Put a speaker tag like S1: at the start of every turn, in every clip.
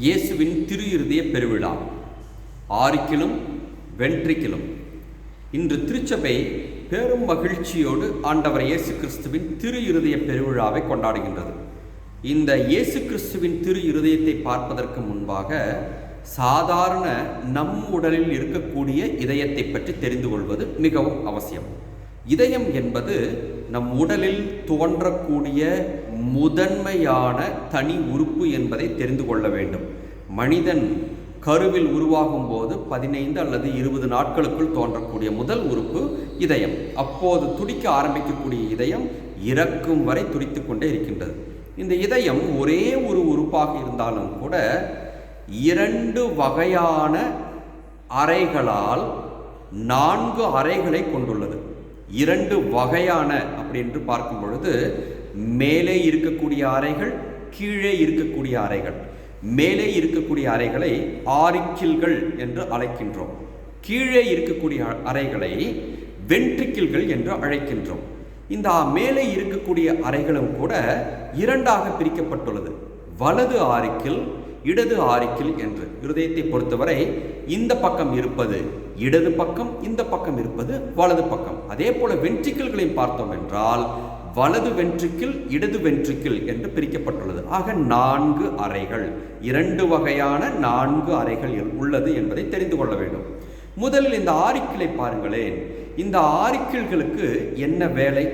S1: இயேசுவின் திரு இருதய பெருவிழா ஆரிக்கிலும் வென்ட்ரிக்கிலும். இன்று திருச்சபை பெரும் மகிழ்ச்சியோடு ஆண்டவர் இயேசு கிறிஸ்துவின் திரு இருதய பெருவிழாவை கொண்டாடுகின்றது. இந்த இயேசு கிறிஸ்துவின் திரு இருதயத்தை பார்ப்பதற்கு முன்பாக சாதாரண நம் உடலில் இருக்கக்கூடிய இதயத்தை பற்றி தெரிந்து கொள்வது மிகவும் அவசியம். இதயம் என்பது நம் உடலில் தோன்றக்கூடிய முதன்மையான தனி உறுப்பு என்பதை தெரிந்து கொள்ள வேண்டும். மனிதன் கருவில் உருவாகும் போது 15 அல்லது 20 நாட்களுக்குள் தோன்றக்கூடிய முதல் உறுப்பு இதயம். அப்போது துடிக்க ஆரம்பிக்கக்கூடிய இதயம் இறக்கும் வரை துடித்து கொண்டே இருக்கின்றது. இந்த இதயம் ஒரே ஒரு உறுப்பாக இருந்தாலும் கூட 2 வகையான அறைகளால் 4 அறைகளை கொண்டுள்ளது. 2 வகையான அப்படின்னு பார்க்கும் பொழுது மேலே இருக்கக்கூடிய அறைகள், கீழே இருக்கக்கூடிய அறைகள். மேலே இருக்கக்கூடிய அறைகளை ஆரிக்கிள்கள் என்று அழைக்கின்றோம். கீழே இருக்கக்கூடிய அறைகளை வென்ட்ரிக்கிள்கள் என்று அழைக்கின்றோம். இந்த மேலே இருக்கக்கூடிய அறைகளும் கூட 2ஆக பிரிக்கப்பட்டுள்ளது. வலது ஆரிக்கிள், இடது ஆரிக்கிள் என்று. இருதயத்தை பொறுத்தவரை இந்த பக்கம் இருப்பது இடது பக்கம், இந்த பக்கம் இருப்பது வலது பக்கம். அதே போல வென்ட்ரிக்கிள்களையும் பார்த்தோம் என்றால் வலது வென்ட்ரிக்கிள், இடது வென்ட்ரிக்கிள் என்று பிரிக்கப்பட்டுள்ளது. ஆக 4 அறைகள், 2 வகையான 4 அறைகள் உள்ளது என்பதை தெரிந்து கொள்ள வேண்டும். முதலில் இந்த ஆரிக்கிளை பாருங்களேன். இந்த ஆரிக்கிள்களுக்கு என்ன வேலை?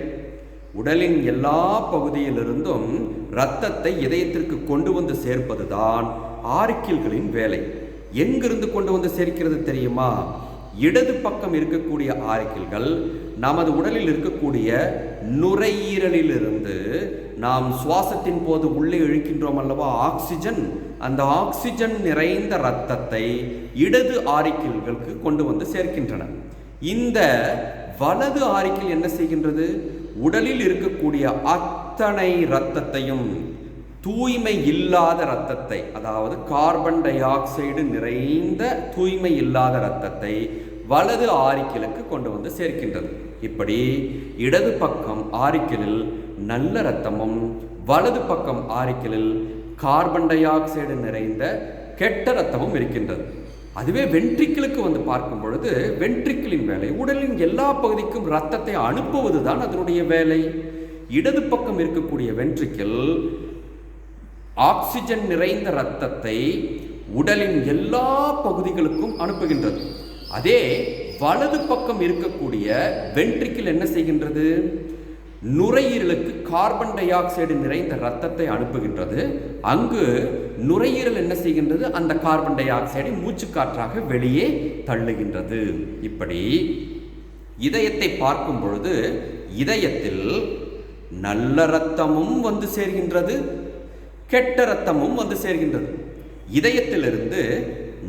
S1: உடலின் எல்லா பகுதியிலிருந்தும் இரத்தத்தை இதயத்திற்கு கொண்டு வந்து சேர்ப்பதுதான் ஆரிக்கிள்களின் வேலை. எங்கிருந்து கொண்டு வந்து சேர்க்கிறது தெரியுமா? இடது பக்கம் இருக்கக்கூடிய ஆரிக்கிள்கள் நமது உடலில் இருக்கக்கூடிய நுரையீரலிலிருந்து நாம் சுவாசத்தின் போது உள்ளே இழுக்கின்றோம் அல்லவா ஆக்சிஜன், அந்த ஆக்சிஜன் நிறைந்த இரத்தத்தை இடது ஆரிக்கிள்களுக்கு கொண்டு வந்து சேர்க்கின்றன. இந்த வலது ஆரிக்கிள் என்ன செய்கின்றது? உடலில் இருக்கக்கூடிய அத்தனை இரத்தத்தையும், தூய்மை இல்லாத இரத்தத்தை, அதாவது கார்பன் டை ஆக்சைடு நிறைந்த தூய்மை இல்லாத இரத்தத்தை வலது ஆரிக்கிளுக்கு கொண்டு வந்து சேர்க்கின்றது. இப்படி இடது பக்கம் ஆரிக்கிளில் நல்ல இரத்தமும், வலது பக்கம் ஆரிக்கிளில் கார்பன் டை ஆக்சைடு நிறைந்த கெட்ட இரத்தமும் இருக்கின்றது. அதுவே வென்ட்ரிக்கிளுக்கு வந்து பார்க்கும் பொழுது வென்ட்ரிக்கிளின் வேலை உடலின் எல்லா பகுதிக்கும் இரத்தத்தை அனுப்புவது தான் அதனுடைய வேலை. இடது பக்கம் இருக்கக்கூடிய வென்ட்ரிக்கிள் ஆக்சிஜன் நிறைந்த இரத்தத்தை உடலின் எல்லா பகுதிகளுக்கும் அனுப்புகின்றது. அதே வலது பக்கம் இருக்கக்கூடிய வென்ட்ரிக்கிள் என்ன செய்கின்றது? நுரையீரலுக்கு கார்பன் டை ஆக்சைடு நிறைந்த இரத்தத்தை அனுப்புகின்றது. அங்கு நுரையீரல் என்ன செய்கின்றது? அந்த கார்பன் டை ஆக்சைடை மூச்சுக்காற்றாக வெளியே தள்ளுகின்றது. இப்படி இதயத்தை பார்க்கும் பொழுது இதயத்தில் நல்ல இரத்தமும் வந்து சேர்கின்றது, கெட்ட இரத்தமும் வந்து சேர்கின்றது. இதயத்திலிருந்து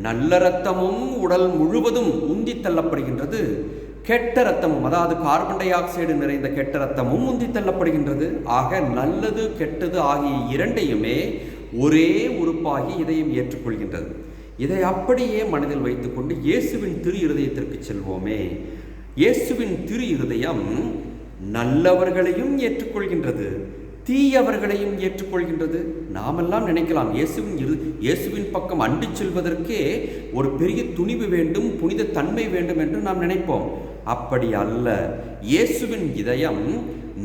S1: நல்ல இரத்தமும் உடல் முழுவதும் உந்தி தள்ளப்படுகின்றது. கெட்ட இரத்தமும், அதாவது கார்பன் டை ஆக்சைடு நிறைந்த கெட்ட இரத்தமும் உந்தி தள்ளப்படுகின்றது. ஆக நல்லது கெட்டது ஆகிய இரண்டையுமே ஒரே உறுப்பாகி இதயம் ஏற்றுக்கொள்கின்றது. இதை அப்படியே மனதில் வைத்துக்கொண்டு இயேசுவின் திரு இருதயத்திற்கு செல்வோமே. இயேசுவின் திரு இருதயம் நல்லவர்களையும் ஏற்றுக்கொள்கின்றது, தீயவர்களையும் ஏற்றுக்கொள்கின்றது. நாமெல்லாம் நினைக்கலாம் இயேசுவின் பக்கம் அண்டி செல்வதற்கே ஒரு பெரிய துணிவு வேண்டும், புனித தன்மை வேண்டும் என்று நாம் நினைப்போம். அப்படி அல்ல. இயேசுவின் இதயம்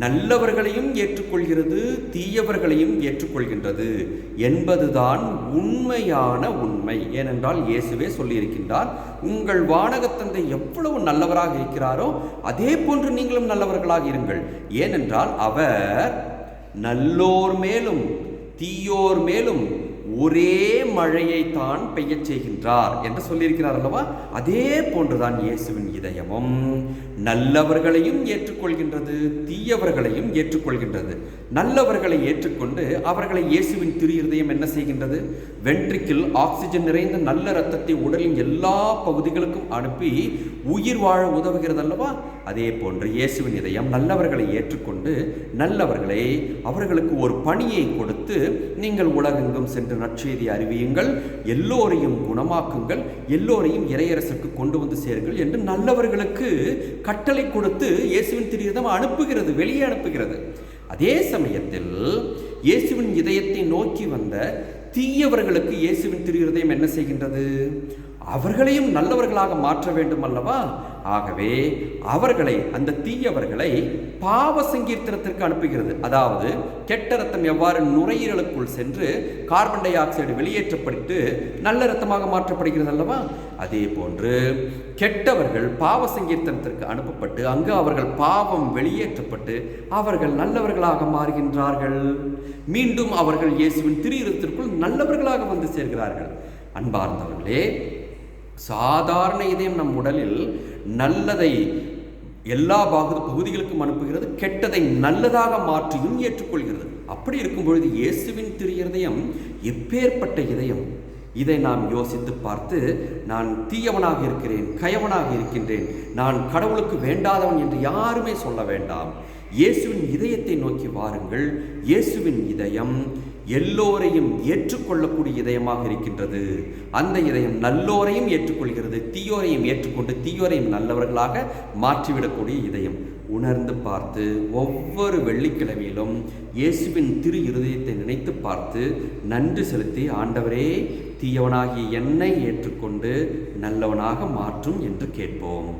S1: நல்லவர்களையும் ஏற்றுக்கொள்கிறது, தீயவர்களையும் ஏற்றுக்கொள்கின்றது என்பதுதான் உண்மையான உண்மை. ஏனென்றால் இயேசுவே சொல்லியிருக்கின்றார், உங்கள் வானகத்தந்தை எவ்வளவு நல்லவராக இருக்கிறாரோ அதே போன்று நீங்களும் நல்லவர்களாக இருங்கள். ஏனென்றால் அவர் நல்லோர் மேலும் தீயோர் மேலும் ஒரே மழையை தான் பெய்ய செய்கின்றார் என்று சொல்லியிருக்கிறார் அல்லவா? அதே போன்றுதான் இயேசுவின் இதயமும் நல்லவர்களையும் ஏற்றுக்கொள்கின்றது, தீயவர்களையும் ஏற்றுக்கொள்கின்றது. நல்லவர்களை ஏற்றுக்கொண்டு அவர்களை இயேசுவின் திரு இருதயம் என்ன செய்கின்றது? வென்ட்ரிக்கிள் ஆக்சிஜன் நிறைந்த நல்ல இரத்தத்தை உடலின் எல்லா பகுதிகளுக்கும் அனுப்பி உயிர் வாழ உதவுகிறது அல்லவா? அதே போன்று இயேசுவின் இதயம் நல்லவர்களை ஏற்றுக்கொண்டு நல்லவர்களை அவர்களுக்கு ஒரு பணியை கொடுத்து, நீங்கள் உலகெங்கும் சென்று நற்செய்தி அறிவியுங்கள், எல்லோரையும் குணமாக்குங்கள், எல்லோரையும் இறையரசுக்கு கொண்டு வந்து சேருங்கள் என்று நல்லவர்களுக்கு கட்டளை கொடுத்து இயேசுவின் திரு இருதயம் அனுப்புகிறது, வெளியே அனுப்புகிறது. அதே சமயத்தில் இயேசுவின் இதயத்தை நோக்கி வந்த தீயவர்களுக்கு இயேசுவின் திரு இருதயம் என்ன செய்கின்றது? அவர்களையும் நல்லவர்களாக மாற்ற வேண்டும் அல்லவா? ஆகவே அவர்களை, அந்த தீயவர்களை பாவ சங்கீர்த்தனத்திற்கு அனுப்புகிறது. அதாவது கெட்ட ரத்தம் எவ்வாறு நுரையீரலுக்குள் சென்று கார்பன் டை ஆக்சைடு வெளியேற்றப்பட்டு நல்ல ரத்தமாக மாற்றப்படுகிறது அல்லவா? அதே போன்று கெட்டவர்கள் பாவ சங்கீர்த்தனத்திற்கு அனுப்பப்பட்டு அங்கு அவர்கள் பாவம் வெளியேற்றப்பட்டு அவர்கள் நல்லவர்களாக மாறுகின்றார்கள். மீண்டும் அவர்கள் இயேசுவின் திரு இருதயத்திற்குள் நல்லவர்களாக வந்து சேர்கிறார்கள். அன்பார்ந்தவர்களே, சாதாரண இதயம் நம் உடலில் நல்லதை எல்லா பகுதிகளுக்கும் அனுப்புகிறது, கெட்டதை நல்லதாக மாற்றியும் ஏற்றுக்கொள்கிறது. அப்படி இருக்கும் பொழுது இயேசுவின் திரு இருதயம் எப்பேற்பட்ட இதயம்! இதை நாம் யோசித்து பார்த்து, நான் தீயவனாக இருக்கிறேன், கயவனாக இருக்கின்றேன், நான் கடவுளுக்கு வேண்டாதவன் என்று யாருமே சொல்ல வேண்டாம். இயேசுவின் இதயத்தை நோக்கி வாருங்கள். இயேசுவின் இதயம் எல்லோரையும் ஏற்றுக்கொள்ளக்கூடிய இதயமாக இருக்கின்றது. அந்த இதயம் நல்லோரையும் ஏற்றுக்கொள்கிறது, தீயோரையும் ஏற்றுக்கொண்டு தீயோரையும் நல்லவர்களாக மாற்றிவிடக்கூடிய இதயம். உணர்ந்து பார்த்து ஒவ்வொரு வெள்ளிக்கிழமையிலும் இயேசுவின் திரு இருதயத்தை நினைத்து பார்த்து நன்றி செலுத்தி, ஆண்டவரே, தீயவனாகிய என்னை ஏற்றுக்கொண்டு நல்லவனாக மாற்றும் என்று கேட்போம்.